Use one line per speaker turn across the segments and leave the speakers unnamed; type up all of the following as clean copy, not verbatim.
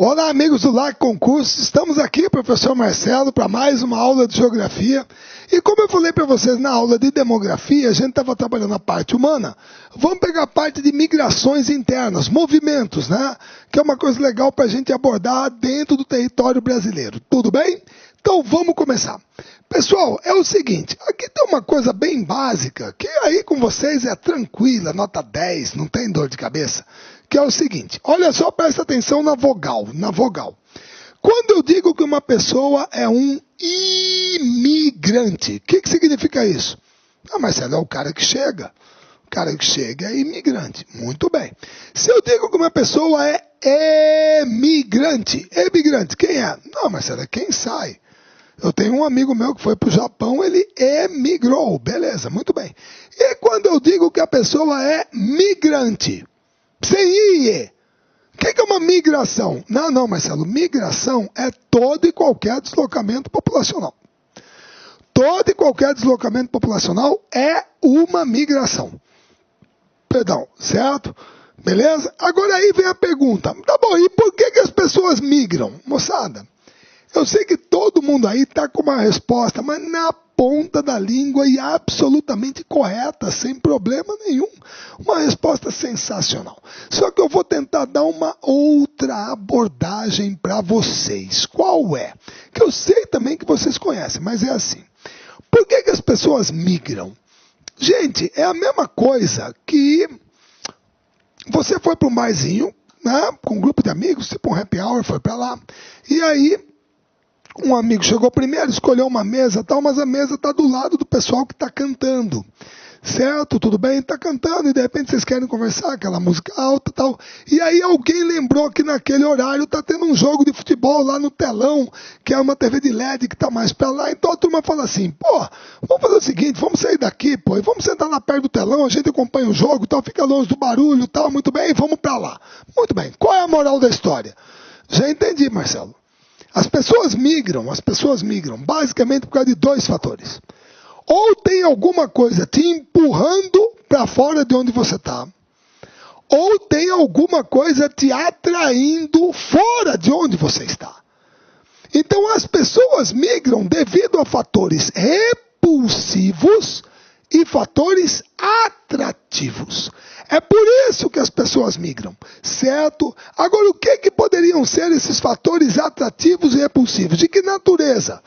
Olá, amigos do LAC Concursos, estamos aqui, professor Marcelo, para mais uma aula de Geografia. E como eu falei para vocês na aula de Demografia, a gente estava trabalhando a parte humana, vamos pegar a parte de migrações internas, movimentos, né? Que é uma coisa legal para a gente abordar dentro do território brasileiro. Tudo bem? Então vamos começar. Pessoal, é o seguinte, aqui tem uma coisa bem básica, que aí com vocês é tranquila, nota 10, não tem dor de cabeça, que é o seguinte, olha só, presta atenção na vogal. Quando eu digo que uma pessoa é um imigrante, o que significa isso? Ah, Marcelo, é o cara que chega. O cara que chega é imigrante. Muito bem. Se eu digo que uma pessoa é emigrante, quem é? Não, Marcelo, é quem sai. Eu tenho um amigo meu que foi para o Japão, ele emigrou. Beleza, muito bem. E quando eu digo que a pessoa é migrante? Sem IE. O que é uma migração? Não, Marcelo. Migração é todo e qualquer deslocamento populacional. Todo e qualquer deslocamento populacional é uma migração. Perdão, certo? Beleza? Agora aí vem a pergunta. Tá bom, e por que as pessoas migram? Moçada, eu sei que todo mundo aí está com uma resposta, mas na ponta da língua e absolutamente correta, sem problema nenhum. Uma resposta sensacional. Só que eu vou tentar dar uma outra abordagem para vocês. Qual é? Que eu sei também que vocês conhecem, mas é assim. Por que as pessoas migram? Gente, é a mesma coisa que você foi para um barzinho, né, com um grupo de amigos, tipo um happy hour, foi para lá, e aí um amigo chegou primeiro, escolheu uma mesa, tal, mas a mesa está do lado do pessoal que está cantando. Certo? Tudo bem? Está cantando e de repente vocês querem conversar, aquela música alta e tal. E aí alguém lembrou que naquele horário está tendo um jogo de futebol lá no telão, que é uma TV de LED que está mais para lá. Então a turma fala assim, vamos fazer o seguinte, vamos sair daqui, e vamos sentar lá perto do telão, a gente acompanha o jogo, tal, fica longe do barulho, tal, muito bem, vamos para lá. Muito bem. Qual é a moral da história? Já entendi, Marcelo. As pessoas migram basicamente por causa de dois fatores. Ou tem alguma coisa te empurrando para fora de onde você está, ou tem alguma coisa te atraindo fora de onde você está. Então as pessoas migram devido a fatores repulsivos e fatores atrativos. É por isso que as pessoas migram, certo? Agora, o que poderiam ser esses fatores atrativos e repulsivos? De que natureza?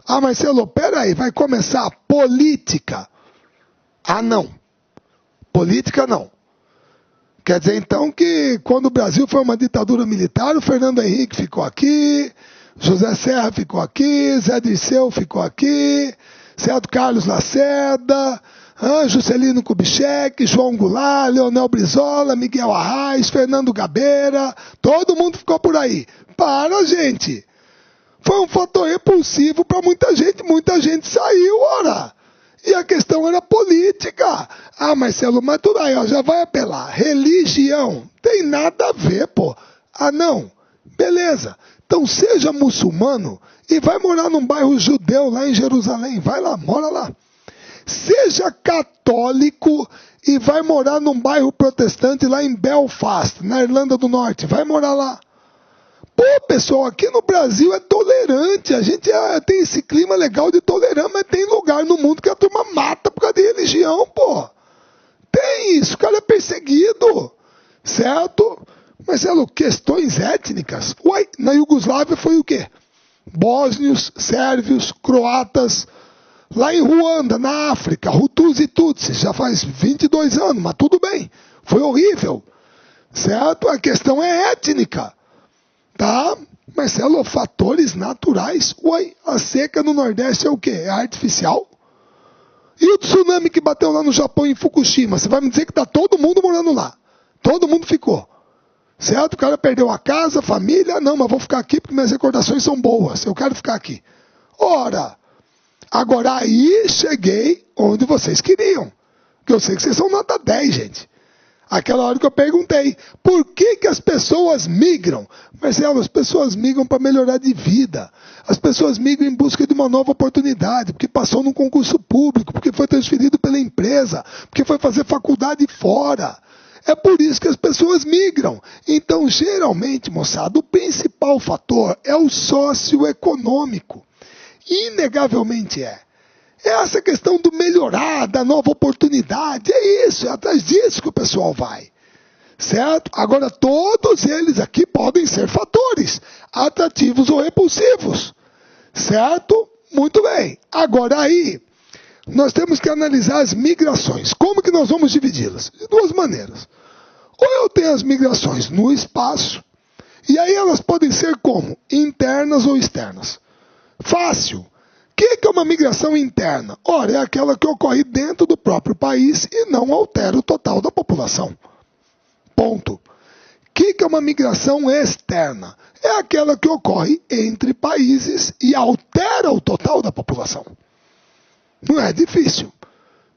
Ah, Marcelo, peraí, vai começar a política. Ah, não. Política, não. Quer dizer, então, que quando o Brasil foi uma ditadura militar, o Fernando Henrique ficou aqui, José Serra ficou aqui, Zé Dirceu ficou aqui, certo? Carlos Lacerda, Juscelino Kubitschek, João Goulart, Leonel Brizola, Miguel Arraes, Fernando Gabeira, todo mundo ficou por aí. Para, gente! Foi um fator repulsivo para muita gente saiu, ora. E a questão era política. Ah, Marcelo, mas tudo aí, ó, já vai apelar. Religião, tem nada a ver, pô. Ah, não. Beleza. Então seja muçulmano e vai morar num bairro judeu lá em Jerusalém. Vai lá, mora lá. Seja católico e vai morar num bairro protestante lá em Belfast, na Irlanda do Norte. Vai morar lá. Pô, pessoal, aqui no Brasil é tolerante, a gente tem esse clima legal de tolerância, mas tem lugar no mundo que a turma mata por causa de religião, pô. Tem isso, o cara é perseguido, certo? Marcelo, questões étnicas? Uai, na Iugoslávia foi o quê? Bósnios, sérvios, croatas, lá em Ruanda, na África, Hutus e Tutsis, já faz 22 anos, mas tudo bem, foi horrível, certo? A questão é étnica. Tá? Marcelo, fatores naturais. Uai, a seca no Nordeste é o quê? É artificial? E o tsunami que bateu lá no Japão, em Fukushima? Você vai me dizer que está todo mundo morando lá. Todo mundo ficou. Certo? O cara perdeu a casa, a família. Não, mas vou ficar aqui porque minhas recordações são boas. Eu quero ficar aqui. Ora, agora aí cheguei onde vocês queriam. Porque eu sei que vocês são nota 10, gente. Aquela hora que eu perguntei, por que as pessoas migram? Marcelo, as pessoas migram para melhorar de vida. As pessoas migram em busca de uma nova oportunidade, porque passou num concurso público, porque foi transferido pela empresa, porque foi fazer faculdade fora. É por isso que as pessoas migram. Então, geralmente, moçada, o principal fator é o socioeconômico. Inegavelmente é. É essa questão do melhorar, da nova oportunidade. É isso, é atrás disso que o pessoal vai. Certo? Agora, todos eles aqui podem ser fatores atrativos ou repulsivos. Certo? Muito bem. Agora aí, nós temos que analisar as migrações. Como que nós vamos dividi-las? De duas maneiras. Ou eu tenho as migrações no espaço, e aí elas podem ser como? Internas ou externas. Fácil. O que é uma migração interna? Ora, é aquela que ocorre dentro do próprio país e não altera o total da população. Ponto. O que é uma migração externa? É aquela que ocorre entre países e altera o total da população. Não é difícil.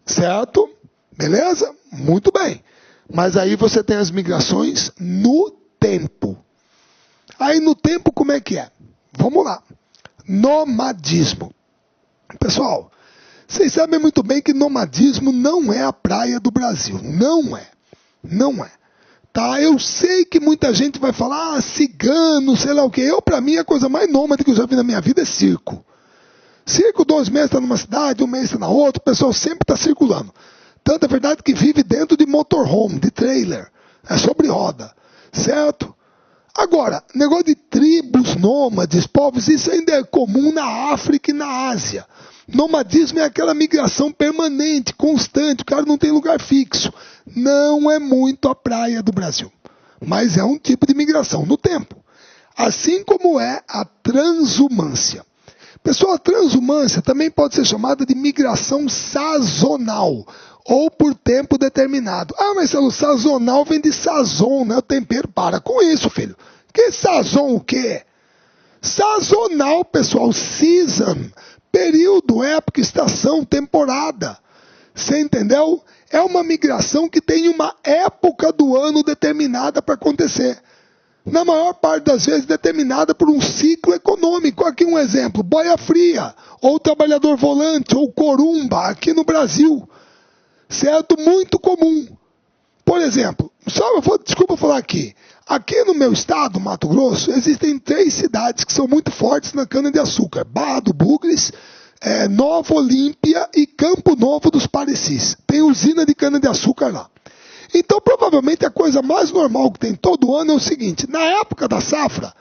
Certo? Beleza? Muito bem. Mas aí você tem as migrações no tempo. Aí no tempo como é que é? Vamos lá. Nomadismo. Pessoal, vocês sabem muito bem que nomadismo não é a praia do Brasil. Não é. Não é. Tá? Eu sei que muita gente vai falar, cigano, sei lá o quê. Para mim, a coisa mais nômade que eu já vi na minha vida é circo. Circo, 2 meses está numa cidade, 1 mês está na outra, o pessoal sempre está circulando. Tanto é verdade que vive dentro de motorhome, de trailer. É sobre roda. Certo? Agora, negócio de tribos nômades, povos, isso ainda é comum na África e na Ásia. Nomadismo é aquela migração permanente, constante, o cara não tem lugar fixo. Não é muito a praia do Brasil, mas é um tipo de migração no tempo. Assim como é a transhumância. Pessoal, a transhumância também pode ser chamada de migração sazonal, ou por tempo determinado. Ah, mas o sazonal vem de sazon, né? O tempero. Para com isso, filho. Que sazon o quê? Sazonal, pessoal. Season. Período, época, estação, temporada. Você entendeu? É uma migração que tem uma época do ano determinada para acontecer. Na maior parte das vezes determinada por um ciclo econômico. Aqui um exemplo. Boia fria, ou trabalhador volante, ou corumba, aqui no Brasil. Certo? Muito comum. Por exemplo, desculpa falar aqui. Aqui no meu estado, Mato Grosso, existem 3 cidades que são muito fortes na cana-de-açúcar. Barra do Bugres, Nova Olímpia e Campo Novo dos Parecis. Tem usina de cana-de-açúcar lá. Então, provavelmente, a coisa mais normal que tem todo ano é o seguinte. Na época da safra,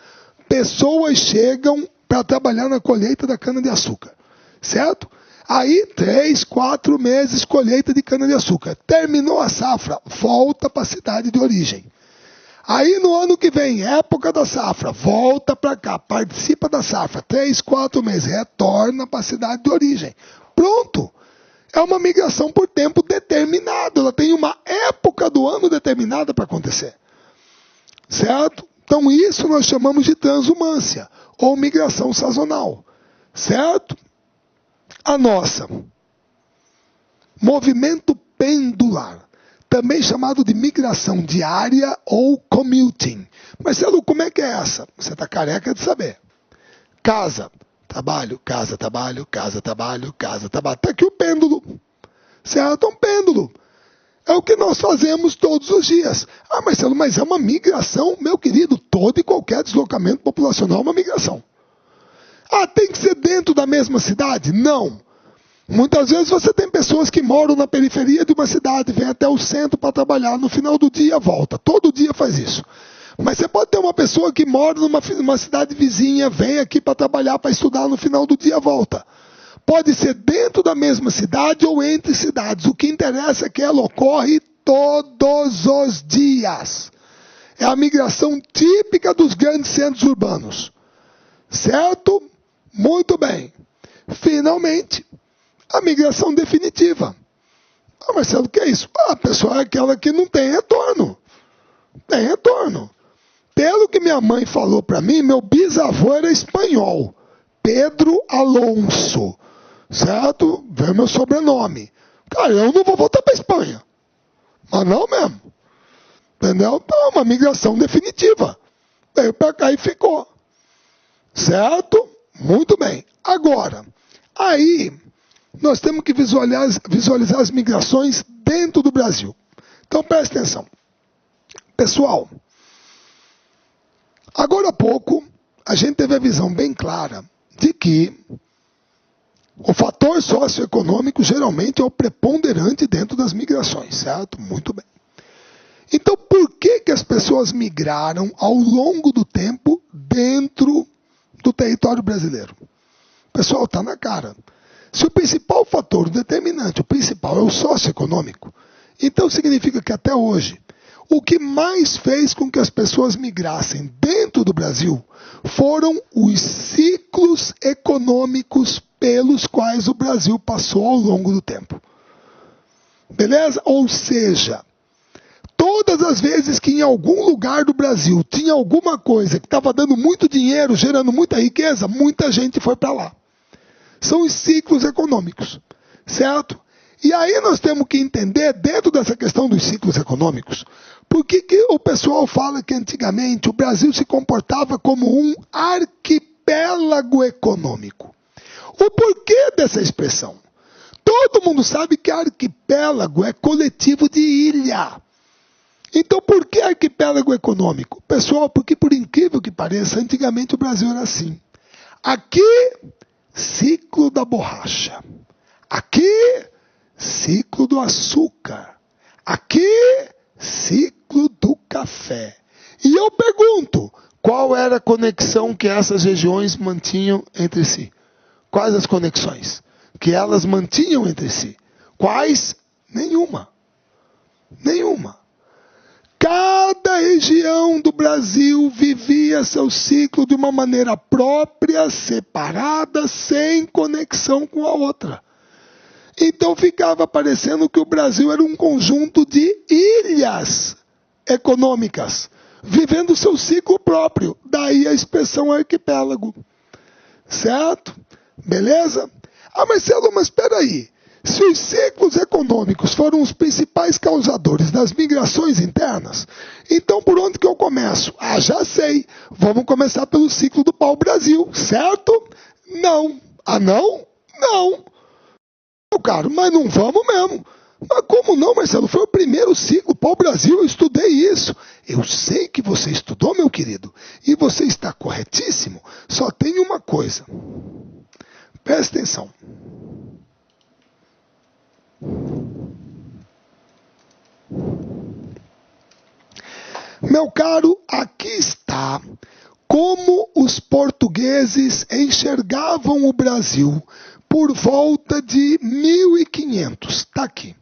pessoas chegam para trabalhar na colheita da cana-de-açúcar. Certo? Aí, 3, 4 meses colheita de cana-de-açúcar. Terminou a safra, volta para a cidade de origem. Aí, no ano que vem, época da safra, volta para cá, participa da safra. 3, 4 meses, retorna para a cidade de origem. Pronto. É uma migração por tempo determinado. Ela tem uma época do ano determinada para acontecer. Certo? Então, isso nós chamamos de transhumância, ou migração sazonal. Certo? A nossa, movimento pendular, também chamado de migração diária ou commuting. Marcelo, como é que é essa? Você está careca de saber. Casa, trabalho, casa, trabalho, casa, trabalho, casa, trabalho. Está aqui o pêndulo. Certo? É um pêndulo. É o que nós fazemos todos os dias. Ah, Marcelo, mas é uma migração, meu querido. Todo e qualquer deslocamento populacional é uma migração. Ah, tem que ser dentro da mesma cidade? Não. Muitas vezes você tem pessoas que moram na periferia de uma cidade, vêm até o centro para trabalhar, no final do dia volta. Todo dia faz isso. Mas você pode ter uma pessoa que mora numa cidade vizinha, vem aqui para trabalhar, para estudar, no final do dia volta. Pode ser dentro da mesma cidade ou entre cidades. O que interessa é que ela ocorre todos os dias. É a migração típica dos grandes centros urbanos. Certo? Muito bem. Finalmente, a migração definitiva. Ah, Marcelo, o que é isso? Ah, pessoal, é aquela que não tem retorno. Tem retorno. Pelo que minha mãe falou para mim, meu bisavô era espanhol. Pedro Alonso. Certo? Vê meu sobrenome. Cara, eu não vou voltar para Espanha. Mas não mesmo. Entendeu? Então, é uma migração definitiva. Veio para cá e ficou. Certo? Muito bem. Agora, aí, nós temos que visualizar as migrações dentro do Brasil. Então, presta atenção. Pessoal, agora há pouco a gente teve a visão bem clara de que o fator socioeconômico geralmente é o preponderante dentro das migrações, certo? Muito bem. Então, por que as pessoas migraram ao longo do tempo dentro do território brasileiro? Pessoal, está na cara. Se o principal fator, o determinante, o principal é o socioeconômico, então significa que até hoje, o que mais fez com que as pessoas migrassem dentro do Brasil foram os ciclos econômicos pelos quais o Brasil passou ao longo do tempo. Beleza? Ou seja, todas as vezes que em algum lugar do Brasil tinha alguma coisa que estava dando muito dinheiro, gerando muita riqueza, muita gente foi para lá. São os ciclos econômicos, certo? E aí nós temos que entender, dentro dessa questão dos ciclos econômicos, por que o pessoal fala que antigamente o Brasil se comportava como um arquipélago econômico. O porquê dessa expressão? Todo mundo sabe que arquipélago é coletivo de ilha. Então, por que arquipélago econômico? Pessoal, porque por incrível que pareça, antigamente o Brasil era assim. Aqui, ciclo da borracha. Aqui, ciclo do açúcar. Aqui, ciclo do café. E eu pergunto, qual era a conexão que essas regiões mantinham entre si? Quais as conexões que elas mantinham entre si? Quais? Nenhuma. Nenhuma. Cada região do Brasil vivia seu ciclo de uma maneira própria, separada, sem conexão com a outra. Então ficava parecendo que o Brasil era um conjunto de ilhas econômicas, vivendo seu ciclo próprio. Daí a expressão arquipélago. Certo? Beleza? Ah, Marcelo, mas espera aí. Se os ciclos econômicos foram os principais causadores das migrações internas, então por onde que eu começo? Ah, já sei. Vamos começar pelo ciclo do pau-brasil, certo? Não. Ah, não? Não. Meu caro, mas não vamos mesmo. Mas como não, Marcelo? Foi o primeiro ciclo pau-brasil, eu estudei isso. Eu sei que você estudou, meu querido, e você está corretíssimo. Só tem uma coisa. Presta atenção. Meu caro, aqui está como os portugueses enxergavam o Brasil por volta de 1500. Está aqui.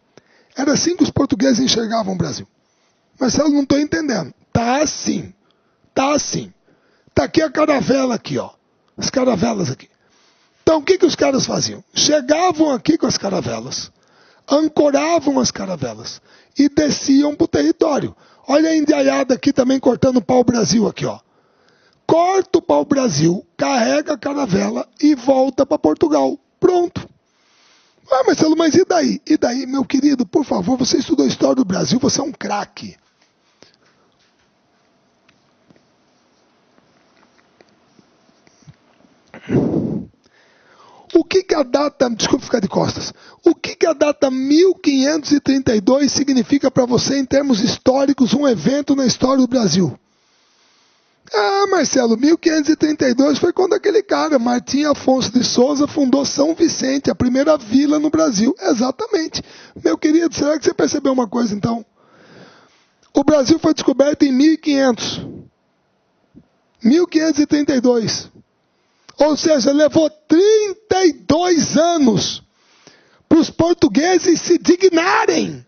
Era assim que os portugueses enxergavam o Brasil. Marcelo, não estou entendendo. Tá assim. Tá assim. Tá aqui a caravela aqui, ó. As caravelas aqui. Então, o que os caras faziam? Chegavam aqui com as caravelas, ancoravam as caravelas e desciam para o território. Olha a indiaiada aqui também cortando o pau-brasil aqui, ó. Corta o pau-brasil, carrega a caravela e volta para Portugal. Pronto. Ah, Marcelo, mas e daí? E daí, meu querido, por favor, você estudou a história do Brasil, você é um craque. O que a data, desculpa ficar de costas, o que a data 1532 significa para você em termos históricos, um evento na história do Brasil? Ah, Marcelo, 1532 foi quando aquele cara, Martim Afonso de Souza, fundou São Vicente, a primeira vila no Brasil. Exatamente. Meu querido, será que você percebeu uma coisa então? O Brasil foi descoberto em 1500. 1532. Ou seja, levou 32 anos para os portugueses se dignarem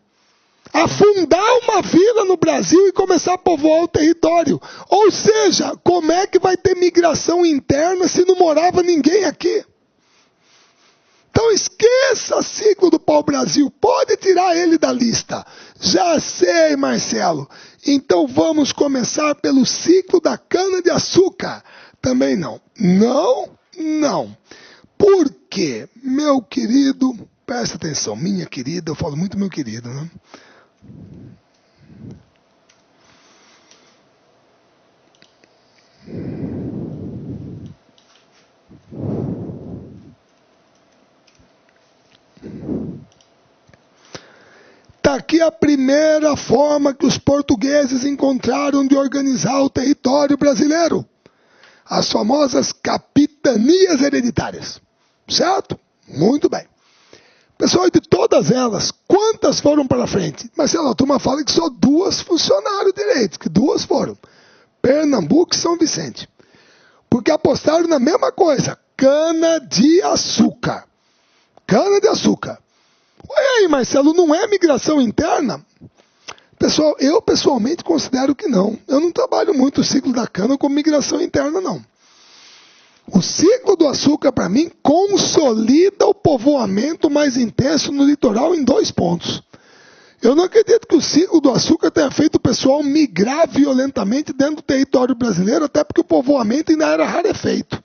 a fundar uma vila no Brasil e começar a povoar o território. Ou seja, como é que vai ter migração interna se não morava ninguém aqui? Então esqueça o ciclo do pau-brasil, pode tirar ele da lista. Já sei, Marcelo. Então vamos começar pelo ciclo da cana-de-açúcar. Também não. Não, não. Por quê? Meu querido, presta atenção, minha querida, eu falo muito meu querido, né? Está aqui a primeira forma que os portugueses encontraram de organizar o território brasileiro. As famosas capitanias hereditárias. Certo? Muito bem. Pessoal, de todas elas, quantas foram para frente? Marcelo, a turma fala que só 2 funcionaram direito, que 2 foram. Pernambuco e São Vicente. Porque apostaram na mesma coisa, cana-de-açúcar. Cana-de-açúcar. E aí, Marcelo, não é migração interna? Pessoal, eu pessoalmente considero que não. Eu não trabalho muito o ciclo da cana como migração interna, não. O ciclo do açúcar, para mim, consolida o povoamento mais intenso no litoral em 2 pontos. Eu não acredito que o ciclo do açúcar tenha feito o pessoal migrar violentamente dentro do território brasileiro, até porque o povoamento ainda era rarefeito.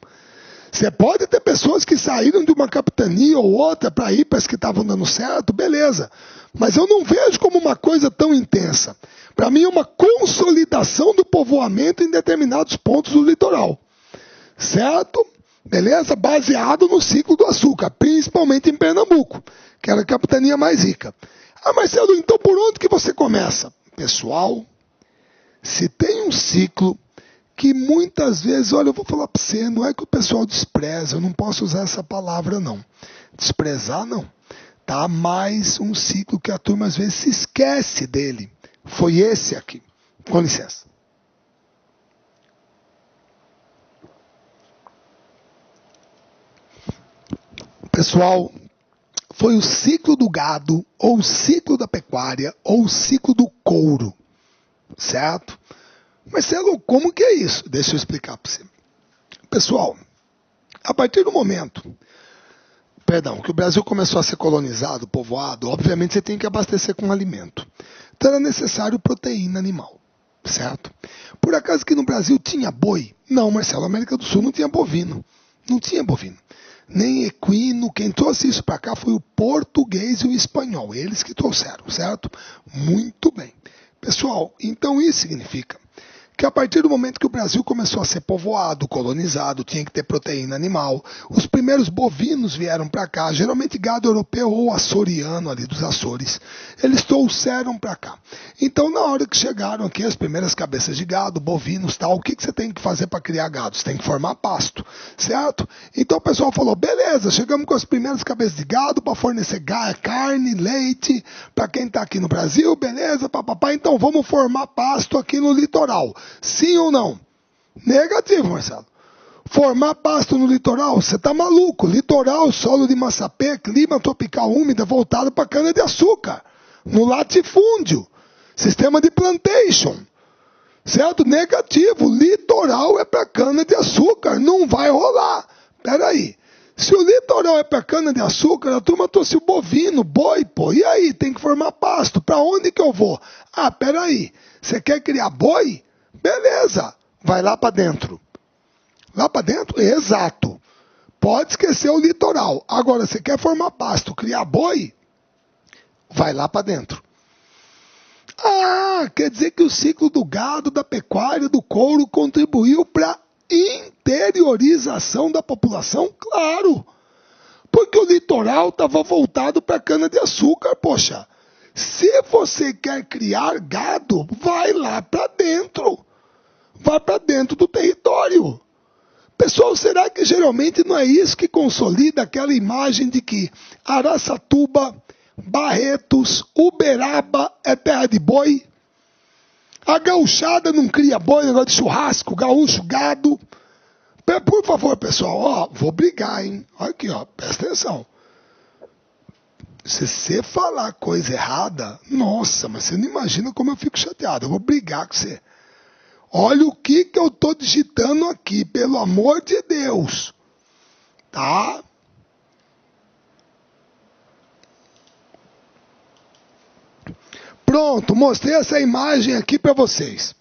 Você pode ter pessoas que saíram de uma capitania ou outra para ir para as que estavam dando certo, beleza. Mas eu não vejo como uma coisa tão intensa. Para mim é uma consolidação do povoamento em determinados pontos do litoral. Certo? Beleza? Baseado no ciclo do açúcar, principalmente em Pernambuco, que era a capitania mais rica. Ah, Marcelo, então por onde que você começa? Pessoal, se tem um ciclo que muitas vezes, olha, eu vou falar para você, não é que o pessoal despreza, eu não posso usar essa palavra não. Desprezar não. Tá? Mas um ciclo que a turma às vezes se esquece dele. Foi esse aqui. Com licença. Pessoal, foi o ciclo do gado, ou o ciclo da pecuária, ou o ciclo do couro. Certo? Marcelo, como que é isso? Deixa eu explicar para você. Pessoal, a partir do momento, que o Brasil começou a ser colonizado, povoado, obviamente você tem que abastecer com alimento. Então era necessário proteína animal, certo? Por acaso que no Brasil tinha boi? Não, Marcelo, a América do Sul não tinha bovino. Não tinha bovino. Nem equino, quem trouxe isso para cá foi o português e o espanhol, eles que trouxeram, certo? Muito bem. Pessoal, então isso significa que a partir do momento que o Brasil começou a ser povoado, colonizado, tinha que ter proteína animal, os primeiros bovinos vieram para cá, geralmente gado europeu ou açoriano ali dos Açores, eles trouxeram para cá. Então na hora que chegaram aqui as primeiras cabeças de gado, bovinos tal, o que você tem que fazer para criar gado? Você tem que formar pasto, certo? Então o pessoal falou, beleza, chegamos com as primeiras cabeças de gado para fornecer carne, leite, para quem está aqui no Brasil, beleza, papapá, então vamos formar pasto aqui no litoral. Sim ou não? Negativo, Marcelo. Formar pasto no litoral? Você tá maluco. Litoral, solo de massapê, clima tropical úmida voltado para cana-de-açúcar. No latifúndio. Sistema de plantation. Certo? Negativo. Litoral é para cana-de-açúcar. Não vai rolar. Peraí. Se o litoral é para cana-de-açúcar, a turma trouxe o bovino, boi, pô. E aí? Tem que formar pasto. Para onde que eu vou? Ah, peraí. Você quer criar boi? Beleza, vai lá para dentro. Lá para dentro? Exato. Pode esquecer o litoral. Agora, você quer formar pasto, criar boi? Vai lá para dentro. Ah, quer dizer que o ciclo do gado, da pecuária, do couro contribuiu para a interiorização da população? Claro. Porque o litoral estava voltado para cana-de-açúcar, poxa. Se você quer criar gado, vai lá para dentro. Vai para dentro do território. Pessoal, será que geralmente não é isso que consolida aquela imagem de que Araçatuba, Barretos, Uberaba é terra de boi? A gauchada não cria boi, negócio de churrasco, gaúcho, gado. Por favor, pessoal, ó, vou brigar, hein? Olha aqui, ó, presta atenção. Se você falar coisa errada, nossa, mas você não imagina como eu fico chateado. Eu vou brigar com você. Olha o que eu estou digitando aqui, pelo amor de Deus. Tá? Pronto, mostrei essa imagem aqui para vocês.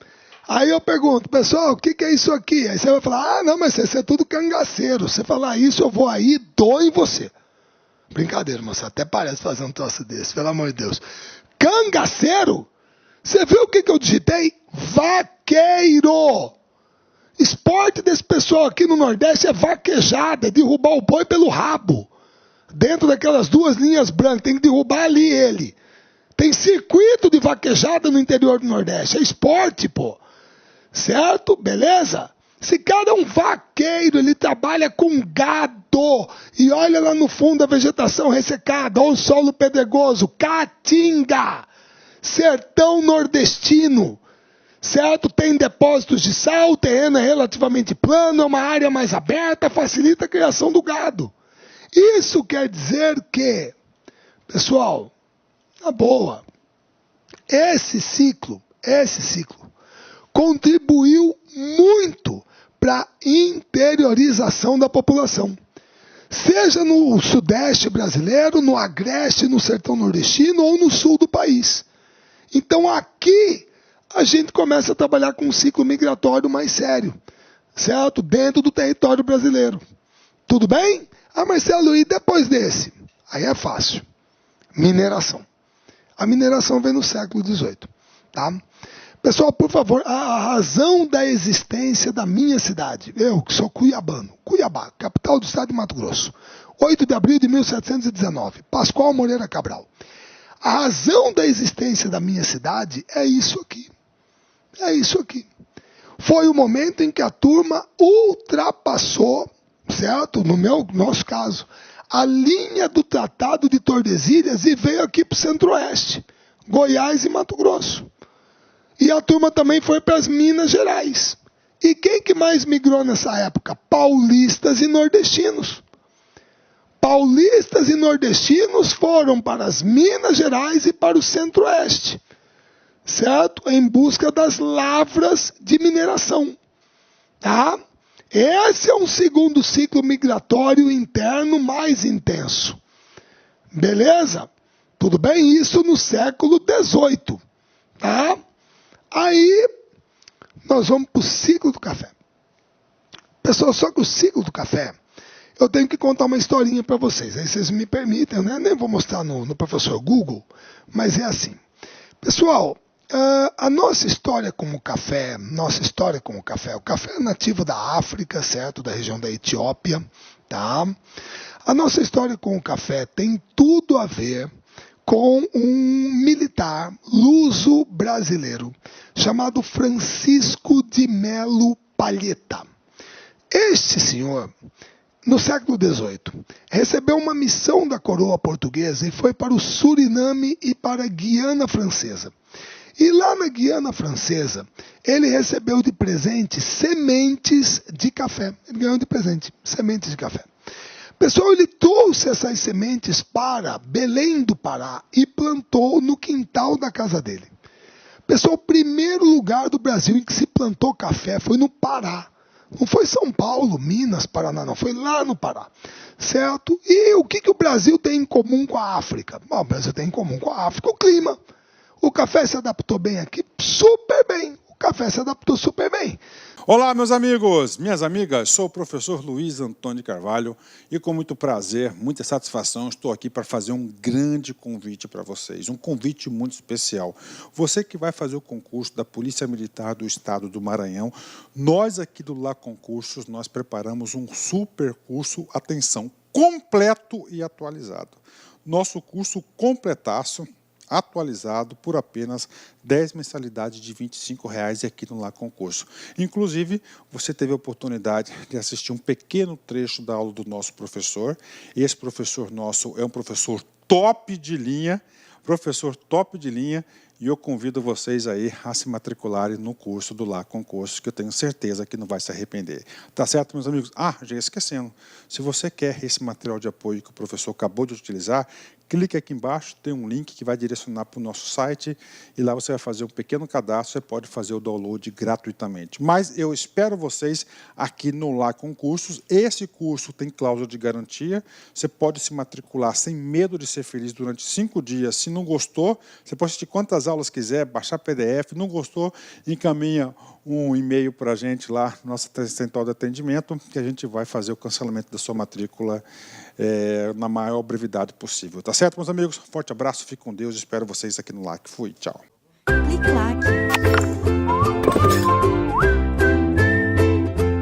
Aí eu pergunto, pessoal, o que é isso aqui? Aí você vai falar, ah, não, mas isso é tudo cangaceiro. Se você falar isso, eu vou aí e dou em você. Brincadeira, moça, até parece fazer um troço desse, pelo amor de Deus. Cangaceiro? Você viu o que eu digitei? Vaqueiro! Esporte desse pessoal aqui no Nordeste é vaquejada, é derrubar o boi pelo rabo. Dentro daquelas 2 linhas brancas, tem que derrubar ali ele. Tem circuito de vaquejada no interior do Nordeste. É esporte, pô. Certo? Beleza? Esse cara é um vaqueiro, ele trabalha com gado. E olha lá no fundo a vegetação ressecada, olha o solo pedregoso, caatinga, sertão nordestino. Certo? Tem depósitos de sal, o terreno é relativamente plano, é uma área mais aberta, facilita a criação do gado. Isso quer dizer que, pessoal, na boa, esse ciclo contribuiu muito para a interiorização da população. Seja no sudeste brasileiro, no agreste, no sertão nordestino ou no sul do país. Então aqui a gente começa a trabalhar com um ciclo migratório mais sério, certo? Dentro do território brasileiro. Tudo bem? Ah, Marcelo, e depois desse? Aí é fácil. Mineração. A mineração vem no século XVIII, tá? Pessoal, por favor, a razão da existência da minha cidade, eu que sou cuiabano, Cuiabá, capital do estado de Mato Grosso, 8 de abril de 1719, Pascoal Moreira Cabral. A razão da existência da minha cidade é isso aqui. É isso aqui. Foi o momento em que a turma ultrapassou, certo? No nosso caso, a linha do Tratado de Tordesilhas e veio aqui para o Centro-Oeste, Goiás e Mato Grosso. E a turma também foi para as Minas Gerais. E quem que mais migrou nessa época? Paulistas e nordestinos. Paulistas e nordestinos foram para as Minas Gerais e para o Centro-Oeste, certo? Em busca das lavras de mineração, tá? Esse é um segundo ciclo migratório interno mais intenso. Beleza? Tudo bem? Isso no século XVIII, tá? Aí, nós vamos para o ciclo do café. Pessoal, só que o ciclo do café, eu tenho que contar uma historinha para vocês. Aí vocês me permitem, né? Nem vou mostrar no professor Google, mas é assim. Pessoal, a nossa história com o café, o café é nativo da África, certo? Da região da Etiópia, tá? A nossa história com o café tem tudo a ver com um militar luso-brasileiro chamado Francisco de Melo Palheta. Este senhor, no século XVIII, recebeu uma missão da coroa portuguesa e foi para o Suriname e para a Guiana Francesa. E lá na Guiana Francesa, ele recebeu de presente sementes de café. Ele ganhou de presente sementes de café. Pessoal, ele trouxe essas sementes para Belém do Pará e plantou no quintal da casa dele. Pessoal, o primeiro lugar do Brasil em que se plantou café foi no Pará. Não foi São Paulo, Minas, Paraná, não. Foi lá no Pará, certo? E o que o Brasil tem em comum com a África? Bom, o Brasil tem em comum com a África o clima. O café se adaptou bem aqui, super bem. O café se adaptou super bem.
Olá, meus amigos, minhas amigas, sou o professor Luiz Antônio Carvalho e com muito prazer, muita satisfação, estou aqui para fazer um grande convite para vocês, um convite muito especial. Você que vai fazer o concurso da Polícia Militar do Estado do Maranhão, nós aqui do Lá Concursos, nós preparamos um super curso, atenção, completo e atualizado. Nosso curso completaço, atualizado por apenas 10 mensalidades de R$ 25,00 aqui no Lá Concurso. Inclusive, você teve a oportunidade de assistir um pequeno trecho da aula do nosso professor. Esse professor nosso é um professor top de linha, e eu convido vocês aí a se matricularem no curso do Lá Concurso, que eu tenho certeza que não vai se arrepender. Tá certo, meus amigos? Ah, já ia esquecendo. Se você quer esse material de apoio que o professor acabou de utilizar, clique aqui embaixo, tem um link que vai direcionar para o nosso site e lá você vai fazer um pequeno cadastro, você pode fazer o download gratuitamente. Mas eu espero vocês aqui no Lá Concursos. Esse curso tem cláusula de garantia, você pode se matricular sem medo de ser feliz durante 5 dias. Se não gostou, você pode assistir quantas aulas quiser, baixar PDF, não gostou, encaminha um e-mail para a gente lá, nossa central de atendimento, que a gente vai fazer o cancelamento da sua matrícula na maior brevidade possível. Tá certo, meus amigos? Forte abraço, fique com Deus, espero vocês aqui no LAC. Fui, tchau.
Clique LAC.